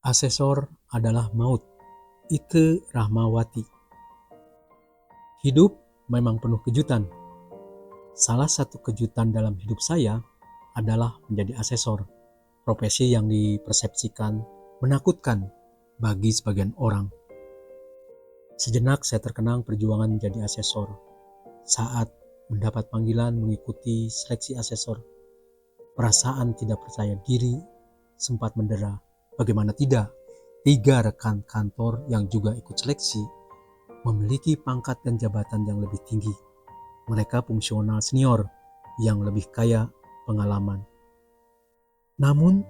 Asesor adalah maut. Ike Rahmawati. Hidup memang penuh kejutan. Salah satu kejutan dalam hidup saya adalah menjadi asesor, profesi yang dipersepsikan menakutkan bagi sebagian orang. Sejenak saya terkenang perjuangan menjadi asesor. Saat mendapat panggilan mengikuti seleksi asesor, perasaan tidak percaya diri sempat mendera. Bagaimana tidak, 3 rekan kantor yang juga ikut seleksi memiliki pangkat dan jabatan yang lebih tinggi. Mereka fungsional senior yang lebih kaya pengalaman. Namun,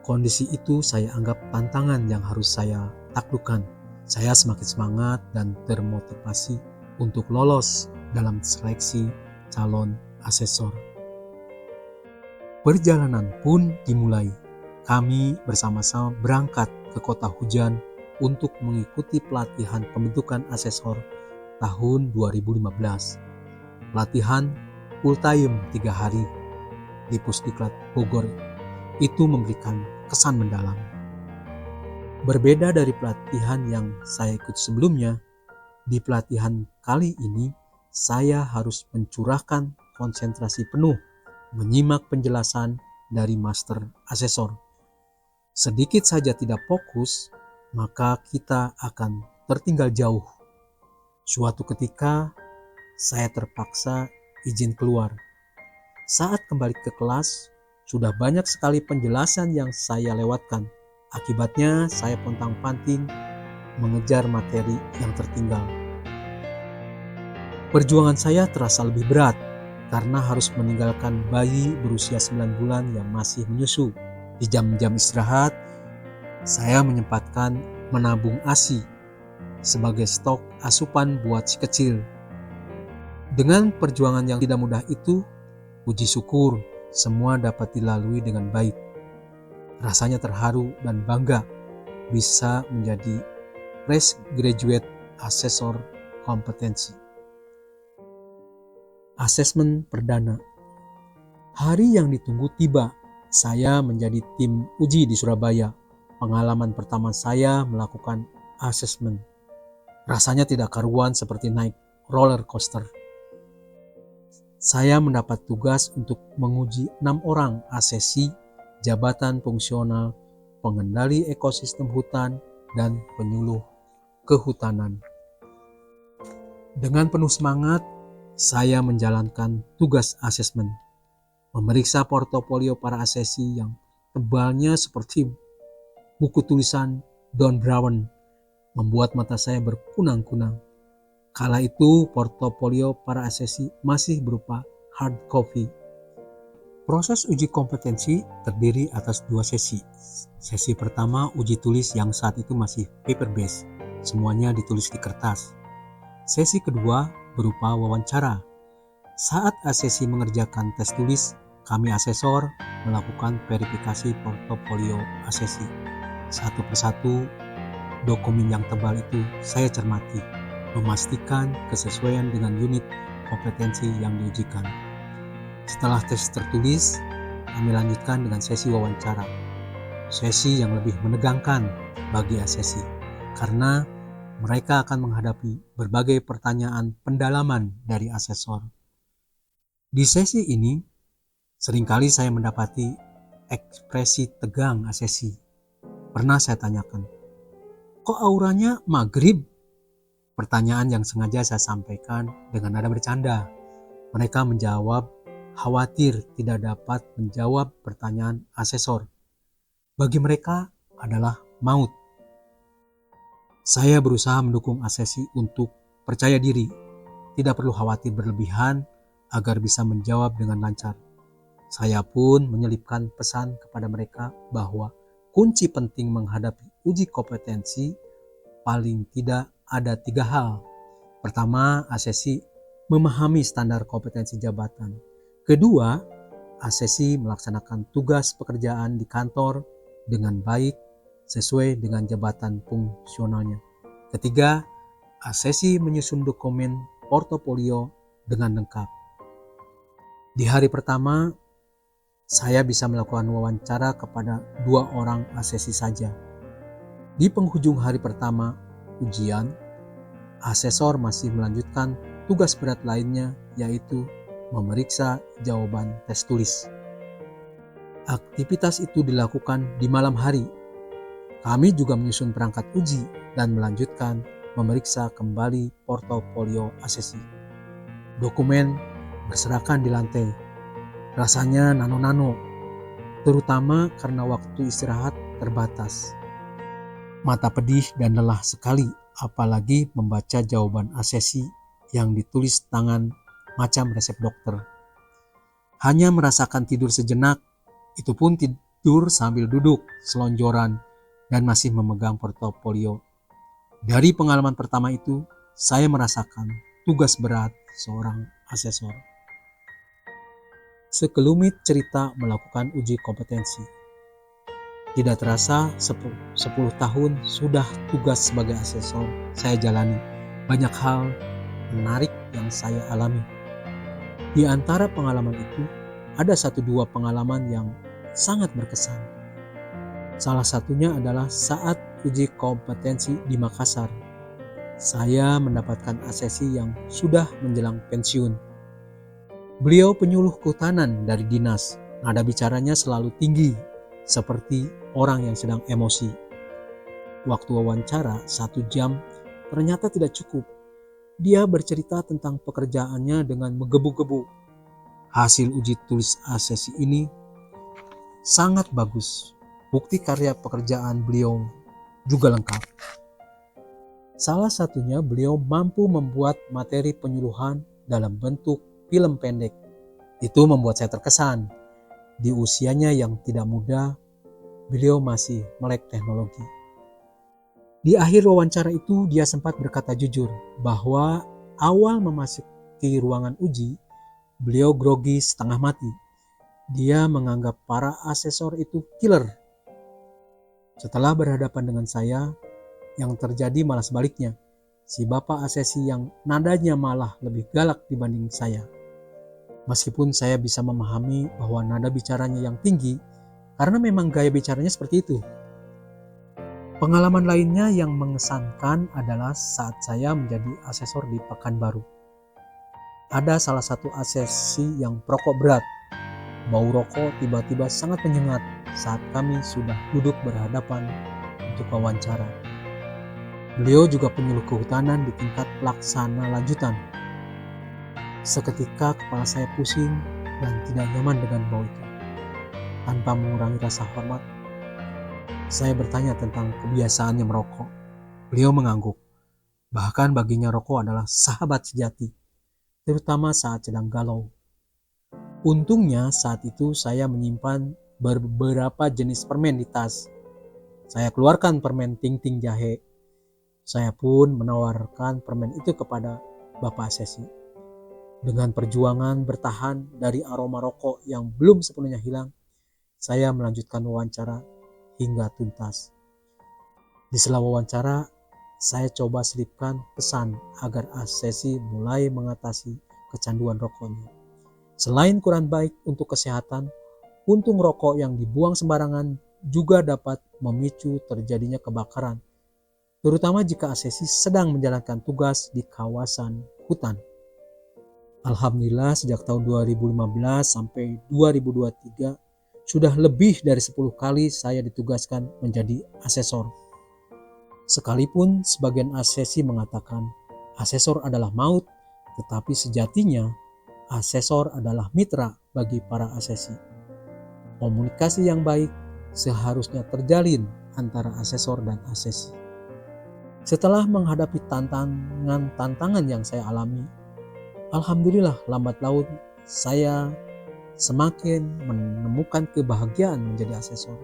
kondisi itu saya anggap tantangan yang harus saya taklukkan. Saya semakin semangat dan termotivasi untuk lolos dalam seleksi calon asesor. Perjalanan pun dimulai. Kami bersama-sama berangkat ke kota hujan untuk mengikuti pelatihan pembentukan asesor tahun 2015. Pelatihan full time 3 hari di Pusdiklat Bogor itu memberikan kesan mendalam. Berbeda dari pelatihan yang saya ikut sebelumnya, di pelatihan kali ini saya harus mencurahkan konsentrasi penuh menyimak penjelasan dari master asesor. Sedikit saja tidak fokus, maka kita akan tertinggal jauh. Suatu ketika, saya terpaksa izin keluar. Saat kembali ke kelas, sudah banyak sekali penjelasan yang saya lewatkan. Akibatnya, saya pontang-panting mengejar materi yang tertinggal. Perjuangan saya terasa lebih berat karena harus meninggalkan bayi berusia 9 bulan yang masih menyusu. Di jam-jam istirahat, saya menyempatkan menabung ASI sebagai stok asupan buat si kecil. Dengan perjuangan yang tidak mudah itu, puji syukur semua dapat dilalui dengan baik. Rasanya terharu dan bangga bisa menjadi fresh graduate asesor kompetensi. Asesmen perdana. Hari yang ditunggu tiba. Saya menjadi tim uji di Surabaya. Pengalaman pertama saya melakukan asesmen. Rasanya tidak karuan seperti naik roller coaster. Saya mendapat tugas untuk menguji 6 orang asesi, jabatan fungsional, pengendali ekosistem hutan, dan penyuluh kehutanan. Dengan penuh semangat, saya menjalankan tugas asesmen. Memeriksa portofolio para asesi yang tebalnya seperti buku tulisan Don Brown membuat mata saya berkunang-kunang. Kala itu portofolio para asesi masih berupa hard copy. Proses uji kompetensi terdiri atas 2 sesi. Sesi pertama uji tulis yang saat itu masih paper based, semuanya ditulis di kertas. Sesi kedua berupa wawancara. Saat asesi mengerjakan tes tulis, kami asesor melakukan verifikasi portofolio asesi. Satu persatu dokumen yang tebal itu saya cermati, memastikan kesesuaian dengan unit kompetensi yang diujikan. Setelah tes tertulis, kami lanjutkan dengan sesi wawancara. Sesi yang lebih menegangkan bagi asesi, karena mereka akan menghadapi berbagai pertanyaan pendalaman dari asesor. Di sesi ini, seringkali saya mendapati ekspresi tegang asesi. Pernah saya tanyakan, kok auranya maghrib? Pertanyaan yang sengaja saya sampaikan dengan nada bercanda. Mereka menjawab khawatir tidak dapat menjawab pertanyaan asesor. Bagi mereka adalah maut. Saya berusaha mendukung asesi untuk percaya diri, tidak perlu khawatir berlebihan agar bisa menjawab dengan lancar. Saya pun menyelipkan pesan kepada mereka bahwa kunci penting menghadapi uji kompetensi paling tidak ada 3 hal. Pertama, asesi memahami standar kompetensi jabatan. Kedua, asesi melaksanakan tugas pekerjaan di kantor dengan baik sesuai dengan jabatan fungsionalnya. Ketiga, asesi menyusun dokumen portofolio dengan lengkap. Di hari pertama, saya bisa melakukan wawancara kepada 2 orang asesi saja. Di penghujung hari pertama ujian, asesor masih melanjutkan tugas berat lainnya, yaitu memeriksa jawaban tes tulis. Aktivitas itu dilakukan di malam hari. Kami juga menyusun perangkat uji dan melanjutkan memeriksa kembali portofolio asesi. Dokumen berserakan di lantai. Rasanya nano-nano, terutama karena waktu istirahat terbatas. Mata pedih dan lelah sekali, apalagi membaca jawaban asesi yang ditulis tangan macam resep dokter. Hanya merasakan tidur sejenak, itu pun tidur sambil duduk selonjoran dan masih memegang portofolio. Dari pengalaman pertama itu, saya merasakan tugas berat seorang asesor. Sekelumit cerita melakukan uji kompetensi. Tidak terasa 10 tahun sudah tugas sebagai asesor saya jalani. Banyak hal menarik yang saya alami. Di antara pengalaman itu, ada 1-2 pengalaman yang sangat berkesan. Salah satunya adalah saat uji kompetensi di Makassar. Saya mendapatkan asesi yang sudah menjelang pensiun. Beliau penyuluh kehutanan dari dinas. Nada bicaranya selalu tinggi, seperti orang yang sedang emosi. Waktu wawancara 1 jam ternyata tidak cukup. Dia bercerita tentang pekerjaannya dengan menggebu-gebu. Hasil uji tulis asesi ini sangat bagus. Bukti karya pekerjaan beliau juga lengkap. Salah satunya beliau mampu membuat materi penyuluhan dalam bentuk film pendek. Itu membuat saya terkesan. Di usianya yang tidak muda, beliau masih melek teknologi. Di akhir wawancara itu dia sempat berkata jujur bahwa awal memasuki ruangan uji, beliau grogi setengah mati. Dia menganggap para asesor itu killer. Setelah berhadapan dengan saya, yang terjadi malah sebaliknya. Si bapak asesi yang nadanya malah lebih galak dibanding saya. Meskipun saya bisa memahami bahwa nada bicaranya yang tinggi, karena memang gaya bicaranya seperti itu. Pengalaman lainnya yang mengesankan adalah saat saya menjadi asesor di Pekanbaru. Ada salah satu asesi yang perokok berat. Bau rokok tiba-tiba sangat menyengat saat kami sudah duduk berhadapan untuk wawancara. Beliau juga penyuluh kehutanan di tingkat pelaksana lanjutan. Seketika kepala saya pusing dan tidak nyaman dengan bau itu. Tanpa mengurangi rasa hormat, saya bertanya tentang kebiasaannya merokok. Beliau mengangguk. Bahkan baginya rokok adalah sahabat sejati, terutama saat sedang galau. Untungnya saat itu saya menyimpan beberapa jenis permen di tas. Saya keluarkan permen ting-ting jahe. Saya pun menawarkan permen itu kepada Bapak Asesi. Dengan perjuangan bertahan dari aroma rokok yang belum sepenuhnya hilang, saya melanjutkan wawancara hingga tuntas. Di sela wawancara, saya coba selipkan pesan agar Asesi mulai mengatasi kecanduan rokoknya. Selain kurang baik untuk kesehatan, puntung rokok yang dibuang sembarangan juga dapat memicu terjadinya kebakaran, terutama jika Asesi sedang menjalankan tugas di kawasan hutan. Alhamdulillah sejak tahun 2015 sampai 2023 sudah lebih dari 10 kali saya ditugaskan menjadi asesor. Sekalipun sebagian asesi mengatakan asesor adalah maut, tetapi sejatinya asesor adalah mitra bagi para asesi. Komunikasi yang baik seharusnya terjalin antara asesor dan asesi. Setelah menghadapi tantangan yang saya alami, alhamdulillah lambat laun saya semakin menemukan kebahagiaan menjadi asesor.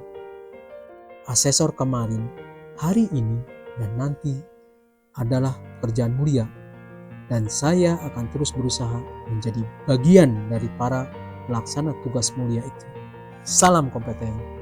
Asesor kemarin, hari ini, dan nanti adalah pekerjaan mulia, dan saya akan terus berusaha menjadi bagian dari para pelaksana tugas mulia itu. Salam kompeten.